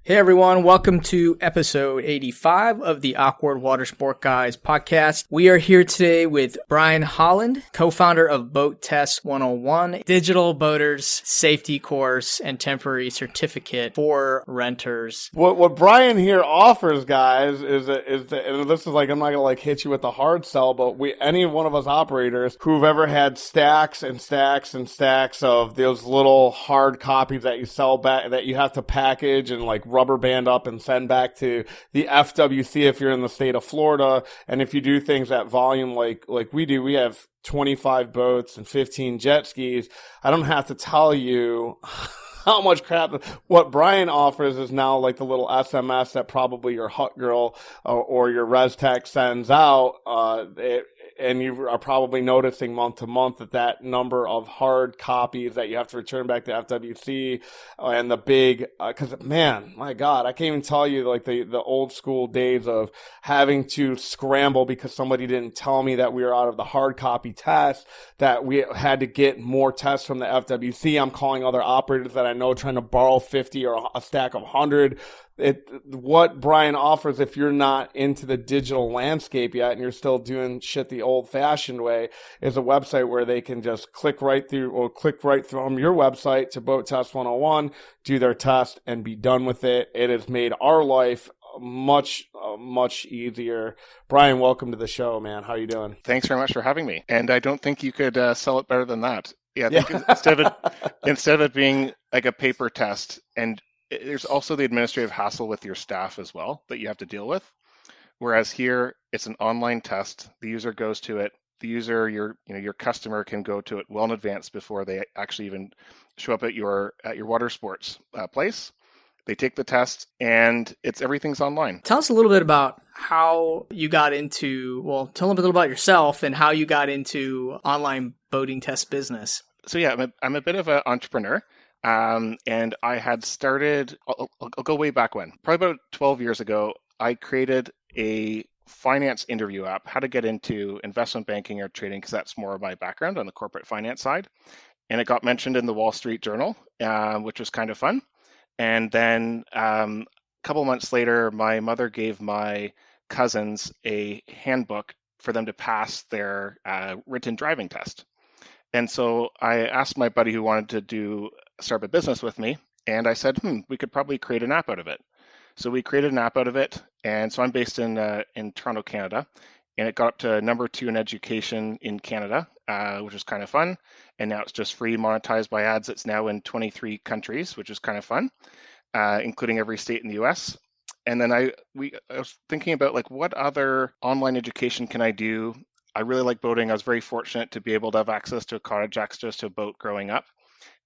Hey everyone, welcome to episode 85 of the Awkward Watersport Guys podcast. We are here today with Brian Holland, co-founder of Boat Test 101, digital boaters safety course and temporary certificate for renters. What Brian here offers, guys, is that, and this is like, I'm not gonna like hit you with the hard sell, but any one of us operators who've ever had stacks and stacks and stacks of those little hard copies that you sell back, that you have to package and like rubber band up and send back to the FWC if you're in the state of Florida. And if you do things at volume like we do, we have 25 boats and 15 jet skis. I don't have to tell you how much crap. What Brian offers is now like the little SMS that probably your hut girl or your res tech sends out. And you are probably noticing month to month that number of hard copies that you have to return back to FWC and the big, cause man, my God, I can't even tell you like the old school days of having to scramble because somebody didn't tell me that we were out of the hard copy test, that we had to get more tests from the FWC. I'm calling other operators that I know trying to borrow 50 or a stack of 100. What Brian offers, if you're not into the digital landscape yet and you're still doing shit the old fashioned way, is a website where they can just click right through from your website to Boat Test 101, do their test and be done with it. It has made our life much easier. Brian, welcome to the show, man. How you doing? Thanks very much for having me. And I don't think you could sell it better than that. Yeah, I think instead of it being like a paper test, and there's also the administrative hassle with your staff as well that you have to deal with. Whereas here, it's an online test. The user goes to it. The user, your customer, can go to it well in advance before they actually even show up at your water sports place. They take the test, and everything's online. Tell us a little bit about how you got into, tell them a little about yourself and how you got into online boating test business. So yeah, I'm a bit of an entrepreneur. And I had started, I'll go way back when, probably about 12 years ago, I created a finance interview app, how to get into investment banking or trading, because that's more of my background on the corporate finance side. And it got mentioned in the Wall Street Journal, which was kind of fun. And then a couple months later, my mother gave my cousins a handbook for them to pass their written driving test. And so I asked my buddy who wanted to start a business with me, and I said, we could probably create an app out of it. So we created an app out of it, and so I'm based in Toronto, Canada, and it got up to number 2 in education in Canada, which is kind of fun. And now it's just free, monetized by ads. It's now in 23 countries, which is kind of fun, including every state in the US. And then I was thinking about like, what other online education can I do? I really like boating. I was very fortunate to be able to have access to a cottage, access to a boat growing up.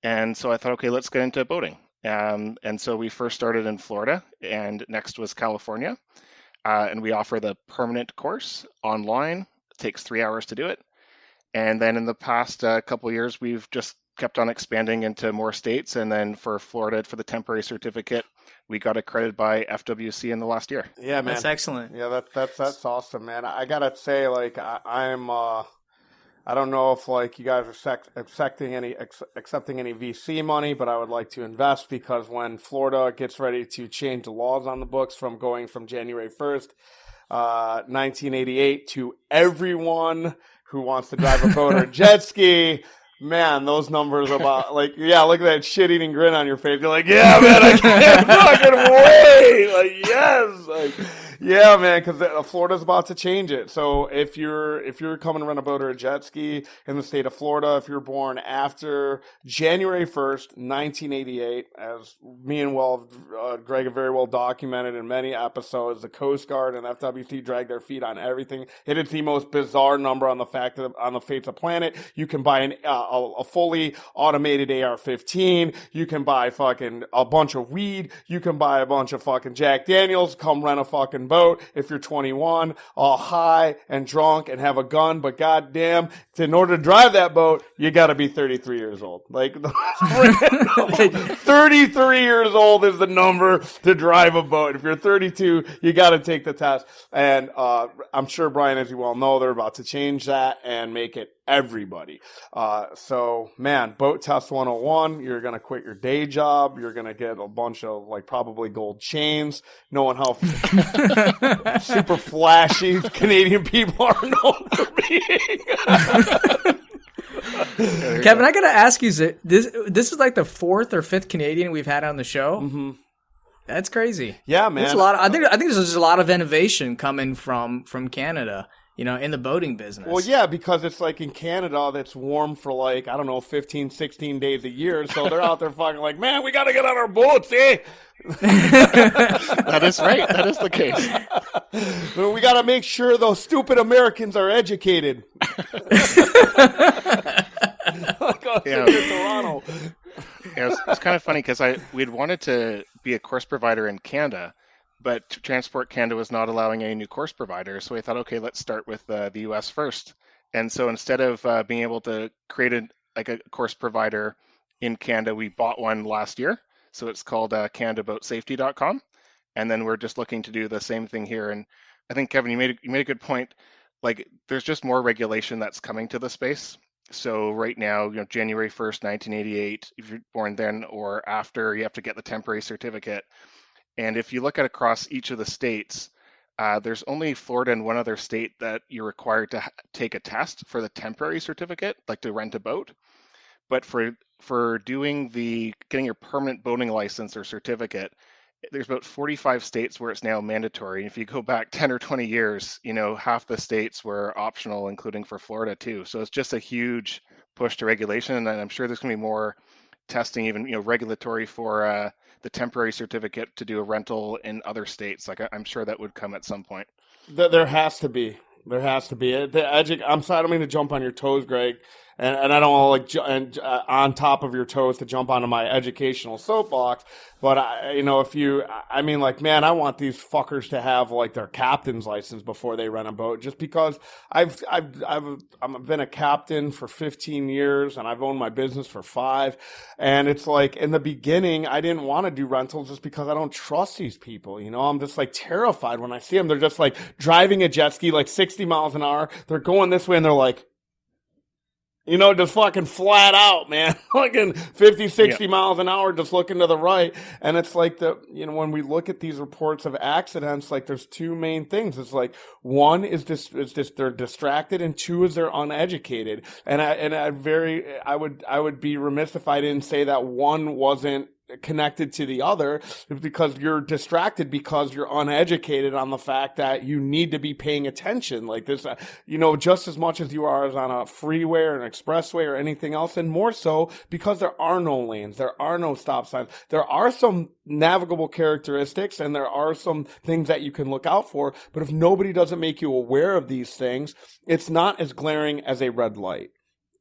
And so I thought, okay, let's get into boating. And so we first started in Florida, and next was California. And we offer the permanent course online. It takes 3 hours to do it. And then in the past couple of years, we've just kept on expanding into more states. And then for Florida, for the temporary certificate, we got accredited by FWC in the last year. Yeah, man. That's excellent. Yeah, that's awesome, man. I gotta say, like, I'm I don't know if like you guys are accepting any VC money, but I would like to invest, because when Florida gets ready to change the laws on the books from going from January 1st, 1988 to everyone who wants to drive a boat or a jet ski, man, those numbers about like, yeah, look at that shit-eating grin on your face. You're like, yeah, man, I can't fucking wait. Like, yes. Like, yeah, man, because Florida's about to change it. So if you're coming to rent a boat or a jet ski in the state of Florida, if you're born after January 1st, 1988, as me and Greg have very well documented in many episodes, the Coast Guard and FWC drag their feet on everything. It is the most bizarre number on the face of the planet. You can buy a fully automated AR-15. You can buy fucking a bunch of weed. You can buy a bunch of fucking Jack Daniels. Come rent a fucking boat if you're 21, all high and drunk and have a gun. But goddamn, in order to drive that boat, you got to be 33 years old. Like 33 years old is the number to drive a boat. If you're 32, you got to take the test. And I'm sure, Brian, as you well know, they're about to change that and make it everybody. So man, Boat Test 101, you're going to quit your day job. You're going to get a bunch of like probably gold chains, knowing how super flashy Canadian people are known for being. Kevin, I got to ask you, this is like the 4th or 5th Canadian we've had on the show. Mm-hmm. That's crazy. Yeah, man. There's a lot I think there's just a lot of innovation coming from Canada, in the boating business. Well, yeah, because it's like in Canada that's warm for like, I don't know, 15, 16 days a year. So they're out there fucking like, man, we got to get on our boats, eh? That is right. That is the case. We got to make sure those stupid Americans are educated. Toronto. Yeah, it's kind of funny because we'd wanted to be a course provider in Canada, but Transport Canada was not allowing any new course providers. So we thought, okay, let's start with the US first. And so instead of being able to create a course provider in Canada, we bought one last year. So it's called CanadaBoatSafety.com. And then we're just looking to do the same thing here. And I think, Kevin, you made a good point. Like, there's just more regulation that's coming to the space. So right now, January 1st, 1988, if you're born then or after, you have to get the temporary certificate. And if you look at across each of the states, there's only Florida and one other state that you're required to take a test for the temporary certificate, like to rent a boat. But for getting your permanent boating license or certificate, there's about 45 states where it's now mandatory. If you go back 10 or 20 years, half the states were optional, including for Florida too. So it's just a huge push to regulation. And I'm sure there's going to be more testing, even, regulatory for the temporary certificate to do a rental in other states. Like I'm sure that would come at some point. There has to be. There has to be. I'm sorry, I don't mean to jump on your toes, Greg, and I don't want to on top of your toes to jump onto my educational soapbox. But I I want these fuckers to have like their captain's license before they rent a boat, just because I've been a captain for 15 years and I've owned my business for 5, and it's like in the beginning I didn't want to do rentals just because I don't trust these people. I'm just like terrified when I see them. They're just like driving a jet ski like 60 miles an hour. They're going this way and they're like, just fucking flat out, man. Fucking 50, 60 miles an hour, just looking to the right. And it's like when we look at these reports of accidents, like there's 2 main things. It's like, one is just they're distracted, and 2 is they're uneducated. And I would be remiss if I didn't say that one wasn't connected to the other, because you're distracted because you're uneducated on the fact that you need to be paying attention like this, just as much as you are as on a freeway or an expressway or anything else, and more so because there are no lanes, there are no stop signs, there are some navigable characteristics, and there are some things that you can look out for. But if nobody doesn't make you aware of these things, it's not as glaring as a red light.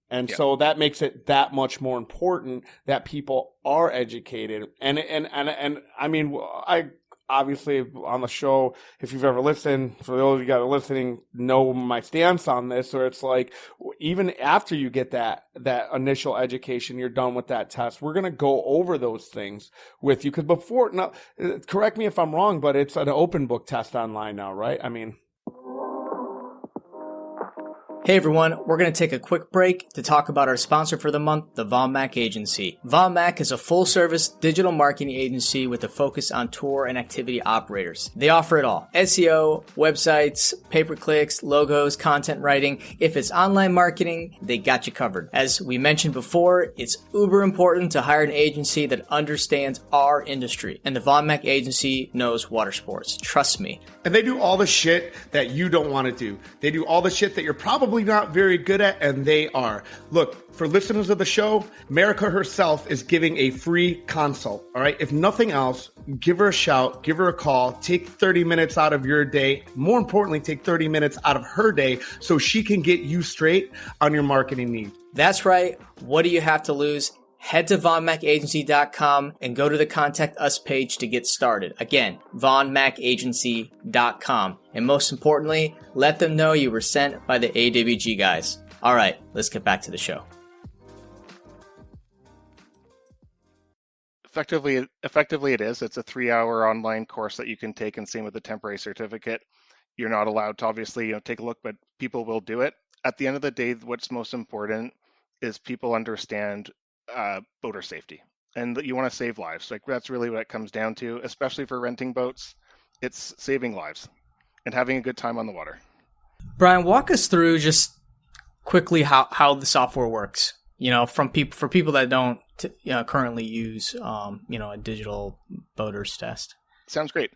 And so that makes it that much more important that people are educated. And I mean, I obviously on the show, if you've ever listened, for those of you guys listening, know my stance on this, where it's like, even after you get that initial education, you're done with that test, we're going to go over those things with you. Because correct me if I'm wrong, but it's an open book test online now, right? I mean... Hey everyone, we're going to take a quick break to talk about our sponsor for the month, the Von Mack Agency. Von Mack is a full-service digital marketing agency with a focus on tour and activity operators. They offer it all: SEO, websites, pay-per-clicks, logos, content writing. If it's online marketing, they got you covered. As we mentioned before, it's uber important to hire an agency that understands our industry, and the Von Mack Agency knows water sports. Trust me. And they do all the shit that you don't want to do. They do all the shit that you're probably not very good at, and they are. Look, for listeners of the show, America herself is giving a free consult, all right? If nothing else, give her a shout, give her a call, take 30 minutes out of your day. More importantly, take 30 minutes out of her day so she can get you straight on your marketing needs. That's right. What do you have to lose? Head to VonMackAgency.com and go to the Contact Us page to get started. Again, VonMackAgency.com. And most importantly, let them know you were sent by the AWG guys. All right, let's get back to the show. Effectively it is. It's a 3-hour online course that you can take, and same with the temporary certificate. You're not allowed to obviously take a look, but people will do it. at the end of the day, what's most important is people understand boater safety, and that you want to save lives. Like that's really what it comes down to, especially for renting boats. It's saving lives and having a good time on the water. Brian, walk us through just quickly how the software works. For people that don't currently use a digital boaters test. Sounds great.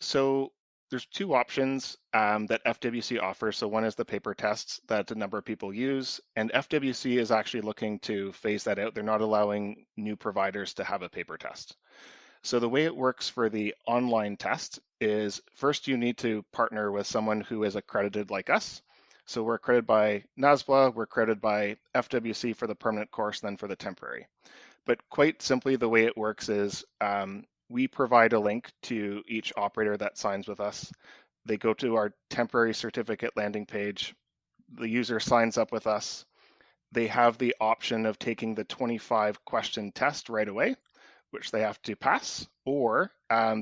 So there's two options that FWC offers. So one is the paper tests that a number of people use, and FWC is actually looking to phase that out. They're not allowing new providers to have a paper test. So the way it works for the online test is first you need to partner with someone who is accredited like us. So we're accredited by NASBLA, we're accredited by FWC for the permanent course, then for the temporary. But quite simply, the way it works is we provide a link to each operator that signs with us. They go to our temporary certificate landing page. The user signs up with us. They have the option of taking the 25 question test right away, which they have to pass, or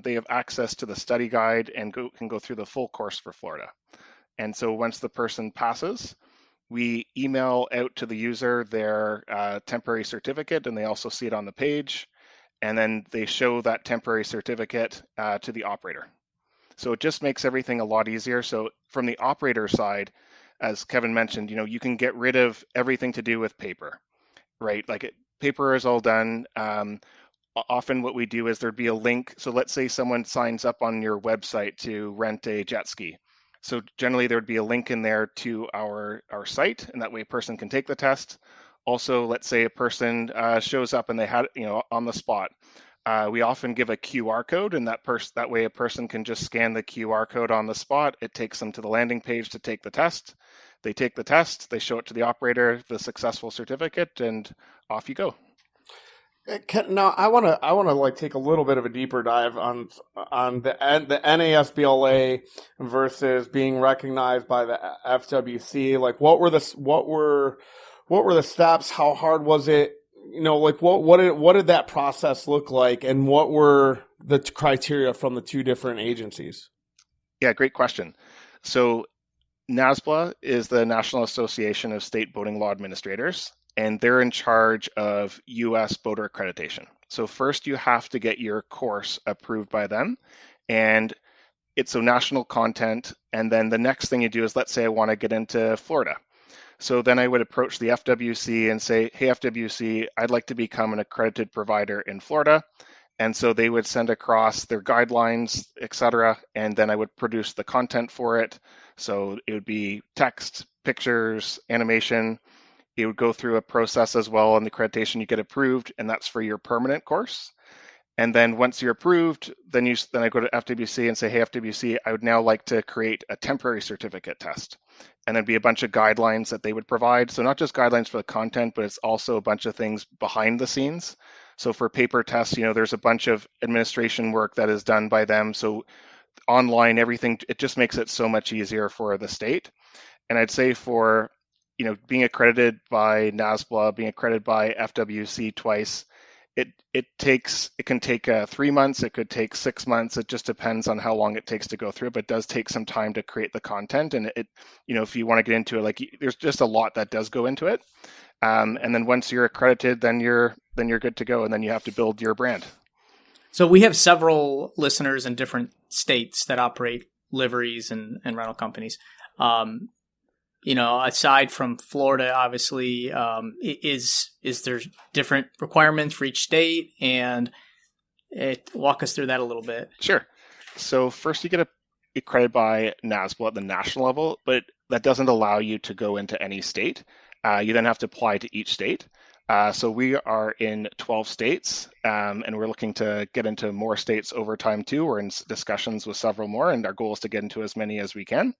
they have access to the study guide and can go through the full course for Florida. And so once the person passes, we email out to the user their temporary certificate, and they also see it on the page. And then they show that temporary certificate to the operator. So it just makes everything a lot easier. So from the operator side, as Kevin mentioned, you can get rid of everything to do with paper, right? Like paper is all done. Often what we do is there'd be a link. So let's say someone signs up on your website to rent a jet ski. So generally there would be a link in there to our site, and that way a person can take the test. Also, let's say a person shows up and they had, on the spot. We often give a QR code, and that way a person can just scan the QR code on the spot. It takes them to the landing page to take the test. They take the test, they show it to the operator, the successful certificate, and off you go. Now, I want to like take a little bit of a deeper dive on the NASBLA versus being recognized by the FWC. Like, what were the steps? How hard was it? What did that process look like, and what were the criteria from the two different agencies? Yeah, great question. So NASBLA is the National Association of State Boating Law Administrators, and they're in charge of U.S. boater accreditation. So first you have to get your course approved by them, and it's a national content. And then the next thing you do is, let's say I want to get into Florida. So then I would approach the FWC and say, hey, FWC, I'd like to become an accredited provider in Florida. And so they would send across their guidelines, et cetera, and then I would produce the content for it. So it would be text, pictures, animation. It would go through a process as well, and the accreditation you get approved, and that's for your permanent course. And then once you're approved, then I go to FWC and say, hey, FWC, I would now like to create a temporary certificate test. And there'd be a bunch of guidelines that they would provide. So not just guidelines for the content, but it's also a bunch of things behind the scenes. So for paper tests, there's a bunch of administration work that is done by them. So online, everything, it just makes it so much easier for the state. And I'd say for, being accredited by NASBLA, being accredited by FWC twice, it can take 3 months, it could take 6 months. It just depends on how long it takes to go through, but it does take some time to create the content. And if you want to get into it, like there's just a lot that does go into it. And then once you're accredited, then you're good to go. And then you have to build your brand. So we have several listeners in different states that operate liveries and rental companies. Aside from Florida, obviously, is there different requirements for each state? And walk us through that a little bit. Sure. So first you get accredited by NASBLA at the national level, but that doesn't allow you to go into any state. You then have to apply to each state. So we are in 12 states, and we're looking to get into more states over time too. We're in discussions with several more, and our goal is to get into as many as we can.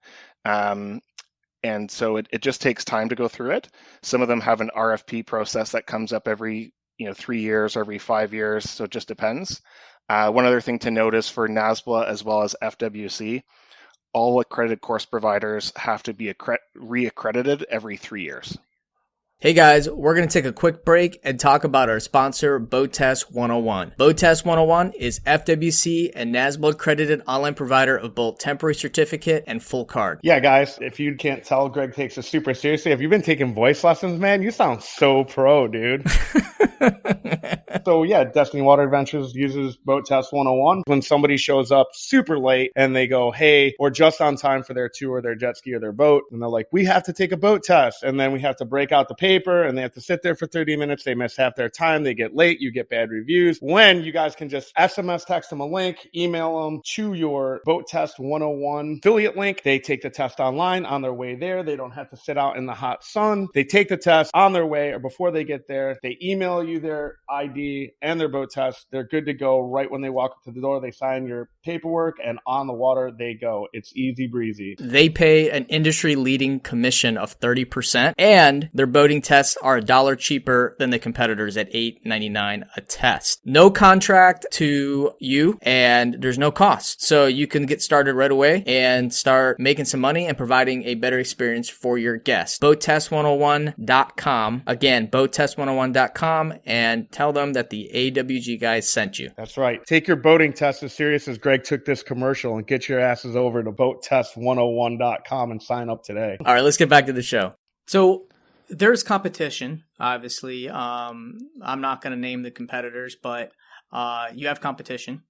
And so it just takes time to go through it. Some of them have an RFP process that comes up every 3 years, every 5 years. So it just depends. One other thing to note is for NASBLA as well as FWC, all accredited course providers have to be re-accredited every 3 years. Hey guys, we're going to take a quick break and talk about our sponsor, Boat Test 101. Boat Test 101 is FWC and NASBA accredited online provider of both temporary certificate and full card. Yeah, guys, if you can't tell, Greg takes it super seriously. If you've been taking voice lessons, man, you sound so pro, dude. So yeah, Destiny Water Adventures uses Boat Test 101. When somebody shows up super late and they go, hey, we're just on time for their tour, their jet ski or their boat, and they're like, we have to take a boat test, and then we have to break out the paper and they have to sit there for 30 minutes. They miss half their time. They get late. You get bad reviews. When you guys can just SMS text them a link, email them to your Boat Test 101 affiliate link. They take the test online on their way there. They don't have to sit out in the hot sun. They take the test on their way or before they get there. They email you their ID and their boat test. They're good to go right when they walk up to the door. They sign your paperwork and on the water they go. It's easy breezy. They pay an industry-leading commission of 30%, and their boating tests are $1 cheaper than the competitors at $8.99 a test. No contract to you, and there's no cost. So you can get started right away and start making some money and providing a better experience for your guests. BoatTest101.com. Again, BoatTest101.com, and tell them that the AWG guys sent you. That's right. Take your boating test as serious as Greg took this commercial and get your asses over to BoatTest101.com and sign up today. All right, let's get back to the show. So there's competition, obviously. I'm not going to name the competitors, but you have competition.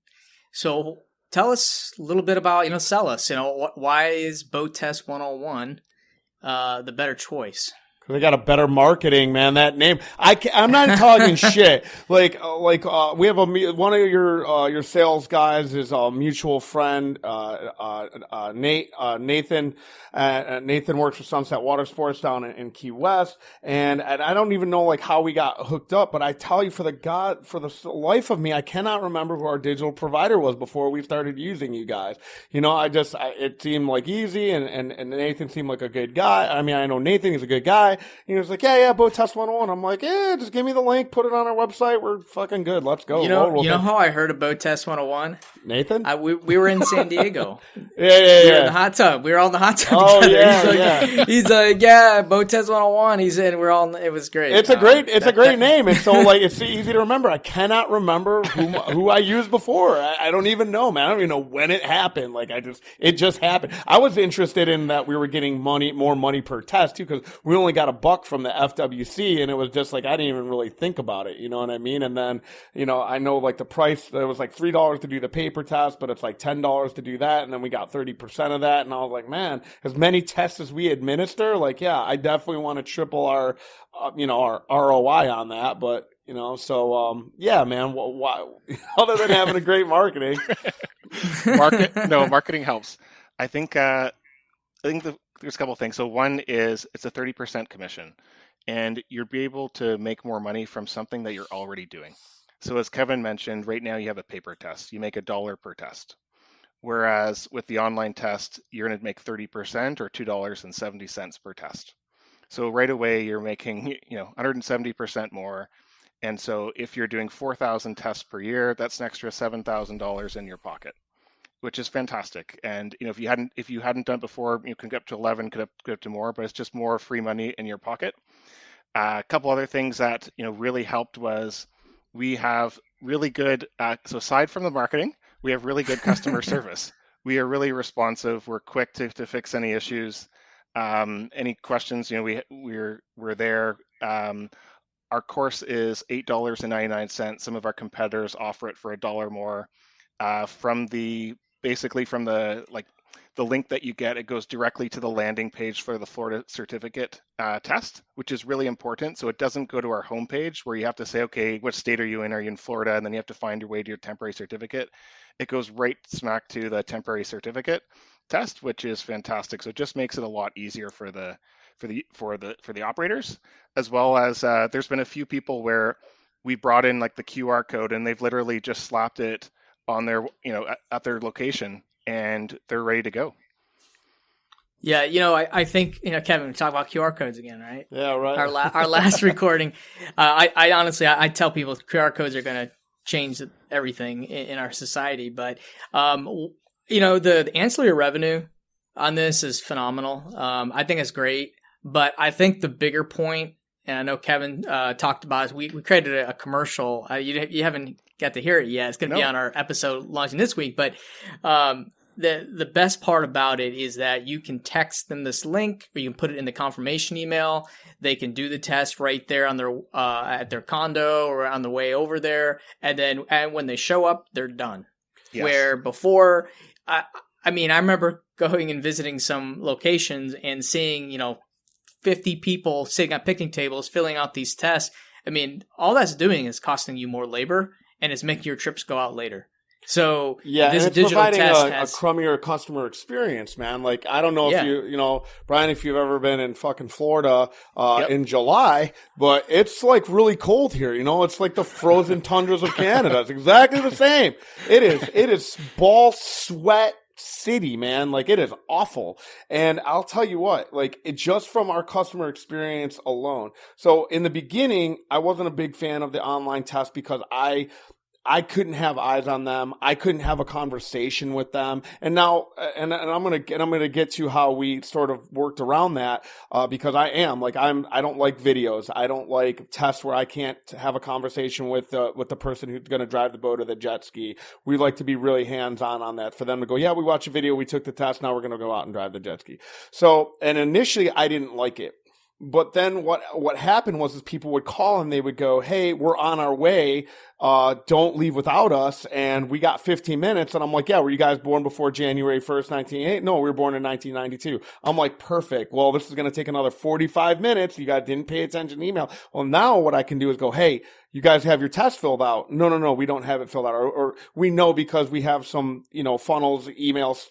So tell us a little bit about, sell us, why is Boat Test 101 the better choice? They got a better marketing, man. That name, I'm not talking shit. We have one of your sales guys is a mutual friend, Nathan. Nathan works for Sunset Watersports down in Key West, and I don't even know how we got hooked up. But I tell you, for the life of me, I cannot remember who our digital provider was before we started using you guys. It seemed like easy, and Nathan seemed like a good guy. I mean, I know Nathan is a good guy. He was like, yeah, Boat Test 101. I'm like, yeah, just give me the link, put it on our website. We're fucking good. Let's go. You know how I heard of Boat Test 101? Nathan? We were in San Diego. Yeah. We were in the hot tub. We were all in the hot tub together. He's like, yeah, Boat Test 101. He said it was great. It's a great name. It's so it's easy to remember. I cannot remember who I used before. I don't even know, man. I don't even know when it happened. It just happened. I was interested in that we were getting more money per test too, because we only got $1 from the FWC, and it was just I didn't even really think about it. You know what I mean? And then, I know the price, it was $3 to do the paper test, but it's $10 to do that. And then we got 30% of that. And I was like, man, as many tests as we administer, I definitely want to triple our ROI on that. But, yeah, man, why, other than having a great marketing. Marketing helps. I think there's a couple of things. So one is it's a 30% commission, and you'll be able to make more money from something that you're already doing. So as Kevin mentioned, right now you have a paper test. You make $1 per test. Whereas with the online test, you're going to make 30% or $2.70 per test. So right away you're making 170% more. And so if you're doing 4,000 tests per year, that's an extra $7,000 in your pocket, which is fantastic. And if you hadn't done it before, you can get up to 11, could go up to more, but it's just more free money in your pocket. A couple other things that really helped was we have really good. So aside from the marketing, we have really good customer service. We are really responsive. We're quick to fix any issues, any questions. We're there. Our course is $8.99. Some of our competitors offer it for $1 more. From the link that you get, it goes directly to the landing page for the Florida certificate test, which is really important. So it doesn't go to our homepage where you have to say, okay, what state are you in? Are you in Florida? And then you have to find your way to your temporary certificate. It goes right smack to the temporary certificate test, which is fantastic. So it just makes it a lot easier for the operators, as well as there's been a few people where we brought in the QR code and they've literally just slapped it on their, at their location, and they're ready to go. Yeah, I think, Kevin, we talk about QR codes again, right? Yeah, right. Our last recording, I honestly, I tell people QR codes are going to change everything in our society. But, the ancillary revenue on this is phenomenal. I think it's great. But I think the bigger point, and I know Kevin talked about it. We created a commercial. You haven't got to hear it yet. It's going to be on our episode launching this week. But the best part about it is that you can text them this link, or you can put it in the confirmation email. They can do the test right there on their at their condo or on the way over there, and when they show up, they're done. Yes. Where before, I remember going and visiting some locations and seeing 50 people sitting at picnic tables filling out these tests. I mean, all that's doing is costing you more labor, and it's making your trips go out later. So this and it's providing a crummier customer experience, man. Like, I don't know if you Brian, if you've ever been in fucking Florida in July, but it's like really cold here. It's like the frozen tundras of Canada. It's exactly the same. It is ball sweat city, man. Like, it is awful. And I'll tell you what, like, it just from our customer experience alone. So in the beginning, I wasn't a big fan of the online test because I couldn't have eyes on them. I couldn't have a conversation with them. And now, and I'm gonna get to how we sort of worked around that, because I don't like videos. I don't like tests where I can't have a conversation with the person who's gonna drive the boat or the jet ski. We like to be really hands-on on that for them to go, yeah, we watched a video, we took the test, now we're gonna go out and drive the jet ski. So, and initially I didn't like it. But then what happened was people would call and they would go, hey, we're on our way. Don't leave without us. And we got 15 minutes. And I'm like, yeah, were you guys born before January 1st, 1988? No, we were born in 1992. I'm like, perfect. Well, this is going to take another 45 minutes. You guys didn't pay attention to email. Well, now what I can do is go, hey, you guys have your test filled out. No, we don't have it filled out. Or we know because we have some, funnels, emails,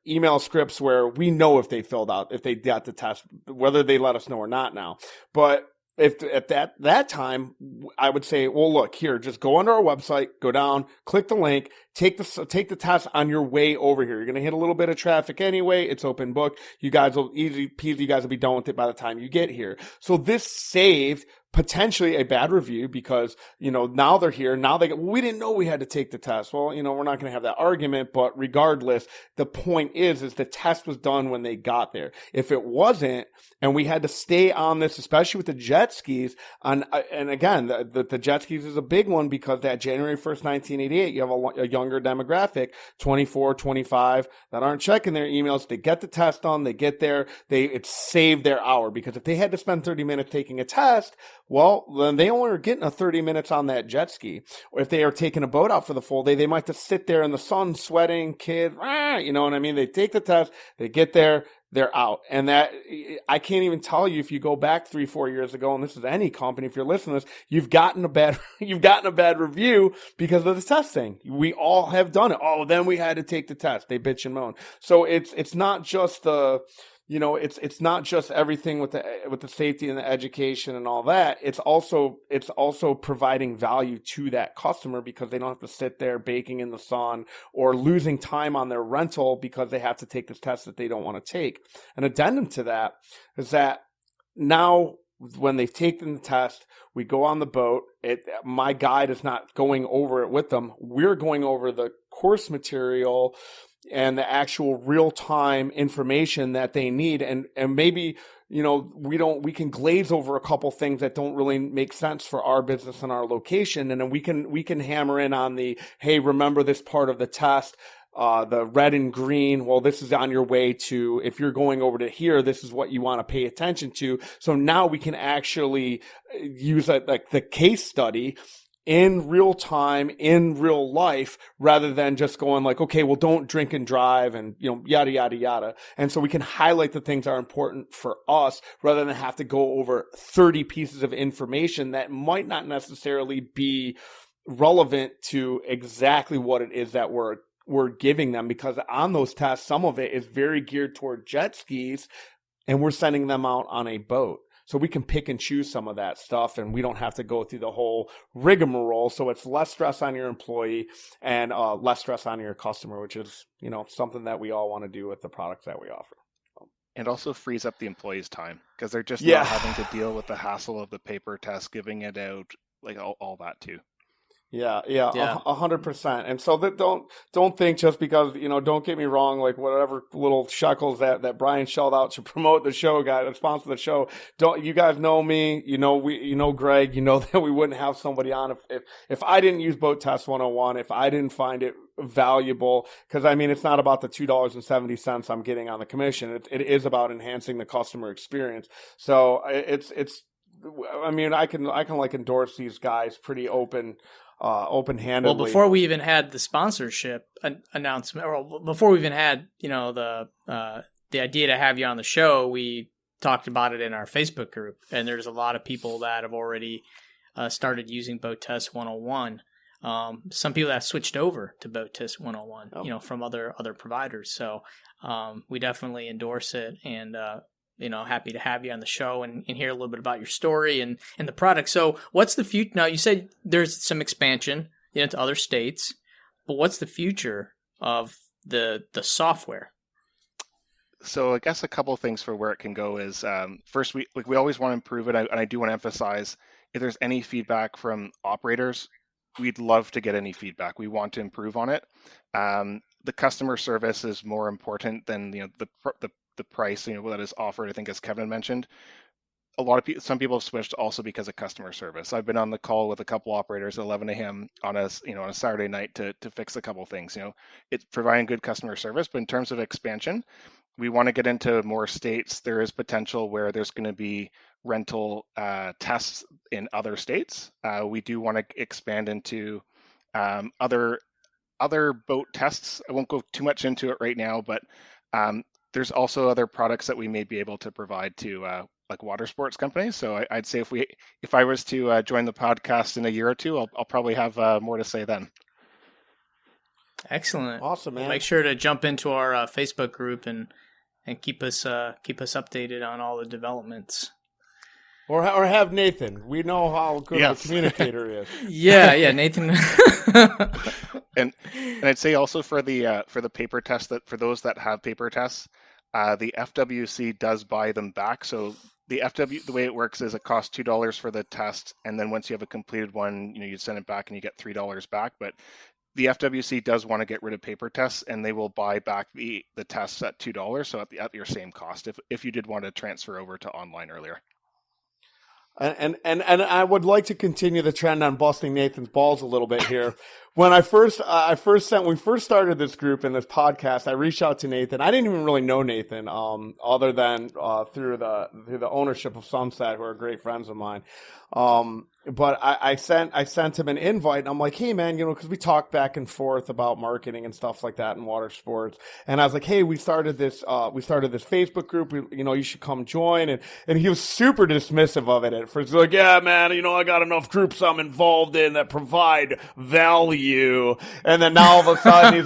email scripts where we know if they filled out, if they got the test, whether they let us know or not now. But if at that time, I would say, well, look here, just go onto our website, go down, click the link, take the test on your way over here. You're going to hit a little bit of traffic anyway. It's open book. You guys will easy peasy. You guys will be done with it by the time you get here. So this saved potentially a bad review because, now they're here. Now we didn't know we had to take the test. Well, we're not going to have that argument, but regardless, the point is the test was done when they got there. If it wasn't, and we had to stay on this, especially with the jet skis, and again, the jet skis is a big one because that January 1st, 1988, you have a younger demographic, 24, 25, that aren't checking their emails. They get the test done. They get there. It saved their hour because if they had to spend 30 minutes taking a test, well, then they only are getting a 30 minutes on that jet ski. Or if they are taking a boat out for the full day, they might just sit there in the sun, sweating, you know what I mean? They take the test, they get there, they're out. And that, I can't even tell you if you go back 3-4 years ago, and this is any company, if you're listening to this, you've gotten a bad review because of the testing. We all have done it. Oh, then we had to take the test. They bitch and moan. So it's not just it's not just everything with the safety and the education and all that. It's also providing value to that customer because they don't have to sit there baking in the sun or losing time on their rental because they have to take this test that they don't want to take. An addendum to that is that now when they've taken the test, we go on the boat. My guide is not going over it with them. We're going over the course material and the actual real-time information that they need. And maybe, we can glaze over a couple things that don't really make sense for our business and our location. And then we can hammer in on hey, remember this part of the test, the red and green. Well, this is on your way to, if you're going over to here, this is what you want to pay attention to. So now we can actually use like the case study in real time, in real life, rather than just going like, okay, well, don't drink and drive and, yada, yada, yada. And so we can highlight the things that are important for us rather than have to go over 30 pieces of information that might not necessarily be relevant to exactly what it is that we're giving them, because on those tests, some of it is very geared toward jet skis and we're sending them out on a boat. So we can pick and choose some of that stuff and we don't have to go through the whole rigmarole. So it's less stress on your employee and less stress on your customer, which is, something that we all want to do with the products that we offer. And also frees up the employees' time because they're just not having to deal with the hassle of the paper test, giving it out, like all that too. Yeah, 100%. And so that don't think just because, don't get me wrong, like whatever little shekels that Brian shelled out to promote the show, guys, sponsor the show. You guys know me, Greg, that we wouldn't have somebody on if I didn't use Boat Test 101, if I didn't find it valuable, because it's not about the $2.70 I'm getting on the commission. It is about enhancing the customer experience. So I can like endorse these guys pretty open-handedly. Well, before we even had the sponsorship announcement, or before we even had, the idea to have you on the show, we talked about it in our Facebook group, and there's a lot of people that have already started using Boat Test 101. Some people that switched over to Boat Test 101, from other providers. So we definitely endorse it, and happy to have you on the show and hear a little bit about your story and the product. So what's the future? Now, you said there's some expansion to other states, but what's the future of the software? So I guess a couple of things for where it can go is, first, we always want to improve it. And I do want to emphasize, if there's any feedback from operators, we'd love to get any feedback. We want to improve on it. The customer service is more important than the price that is offered. I think, as Kevin mentioned, some people have switched also because of customer service. I've been on the call with a couple operators at 11 a.m. on a Saturday night to fix a couple things. It's providing good customer service, but in terms of expansion, we want to get into more states. There is potential where there's going to be rental tests in other states. We do want to expand into other boat tests. I won't go too much into it right now, but there's also other products that we may be able to provide to like water sports companies. So I'd say if I was to join the podcast in a year or two, I'll probably have more to say then. Excellent. Awesome, man. Make sure to jump into our Facebook group and keep us updated on all the developments. Or have Nathan. We know how good of a communicator is. Yeah, Nathan. and I'd say also for the paper test, that for those that have paper tests, the FWC does buy them back. So the way it works is it costs $2 for the test, and then once you have a completed one, you send it back and you get $3 back. But the FWC does want to get rid of paper tests, and they will buy back the tests at $2, so at your same cost if you did want to transfer over to online earlier. And I would like to continue the trend on busting Nathan's balls a little bit here. When we first started this group and this podcast, I reached out to Nathan. I didn't even really know Nathan, other than through the ownership of Sunset, who are great friends of mine. But I sent him an invite, and I'm like, hey man, because we talked back and forth about marketing and stuff like that in water sports. And I was like, hey, we started this Facebook group. You should come join. And he was super dismissive of it at first. He's like, yeah, man, I got enough groups I'm involved in that provide value. And then now all of a sudden he's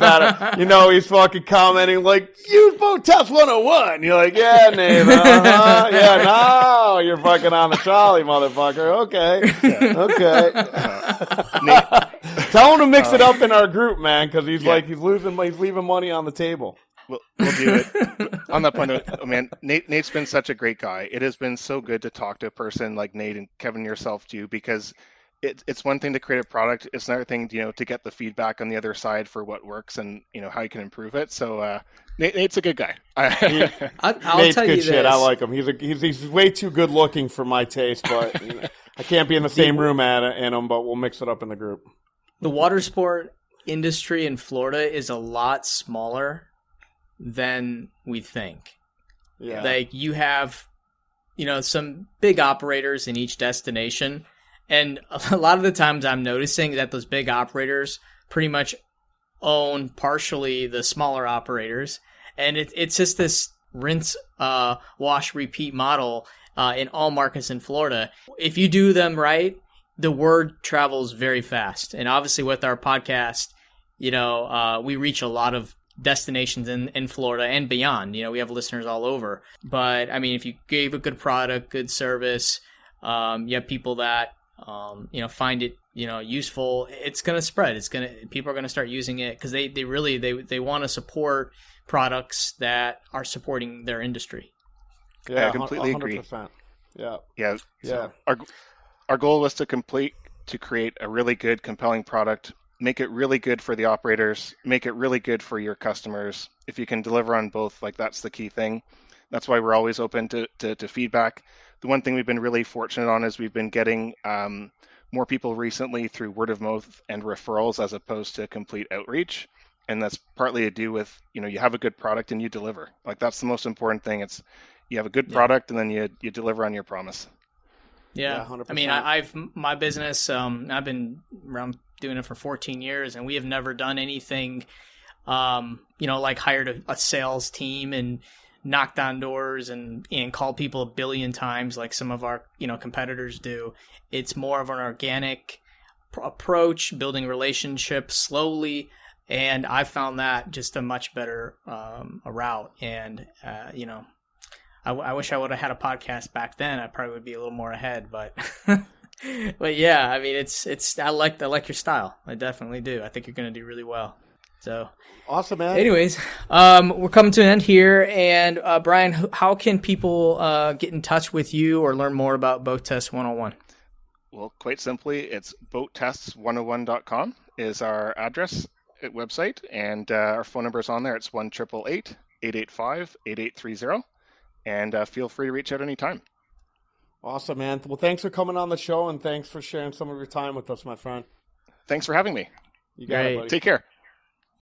fucking commenting like, use Boat Test 101. You're like, yeah, Nathan, yeah, no, you're fucking on the trolley, motherfucker. Okay. Yeah. Okay. Tell him to mix it up in our group, man, because he's leaving money on the table. We'll do it. On that point, man, Nate's been such a great guy. It has been so good to talk to a person like Nate and Kevin, yourself too, because it's one thing to create a product. It's another thing, to get the feedback on the other side for what works and, how you can improve it. So Nate's a good guy. I'll Nate's tell good you shit. this. I like him. He's way too good looking for my taste, but I can't be in the same room in him, but we'll mix it up in the group. The water sport industry in Florida is a lot smaller than we think. Yeah. Like you have, some big operators in each destination. And a lot of the times I'm noticing that those big operators pretty much own partially the smaller operators. And it's just this rinse, wash, repeat model in all markets in Florida. If you do them right, the word travels very fast. And obviously with our podcast, we reach a lot of destinations in Florida and beyond. We have listeners all over. But, if you gave a good product, good service, you have people that find it, useful, it's going to spread. People are going to start using it because they really want to support products that are supporting their industry. Yeah, I completely 100%. agree. Yeah. So our goal was to to create a really good, compelling product, make it really good for the operators, make it really good for your customers. If you can deliver on both, like that's the key thing. That's why we're always open to feedback. The one thing we've been really fortunate on is we've been getting more people recently through word of mouth and referrals as opposed to complete outreach. And that's partly to do with, you have a good product and you deliver. Like that's the most important thing. It's you have a good product and then you deliver on your promise. Yeah. 100%. I mean, I've my business, I've been around doing it for 14 years and we have never done anything, like hired a sales team and knocked on doors and called people a billion times like some of our, competitors do. It's more of an organic approach, building relationships slowly. And I found that just a much better route. And, I wish I would have had a podcast back then. I probably would be a little more ahead, but but yeah, I mean, I like your style. I definitely do. I think you're going to do really well. So awesome, man. Anyways, we're coming to an end here. And Brian, how can people get in touch with you or learn more about Boat Test 101? Well, quite simply, it's boattests101.com is our address website, and our phone number is on there. It's 1-888-885-8830, and feel free to reach out anytime. Awesome, man. Well, thanks for coming on the show, and thanks for sharing some of your time with us, my friend. Thanks for having me. You got it, buddy. Take care.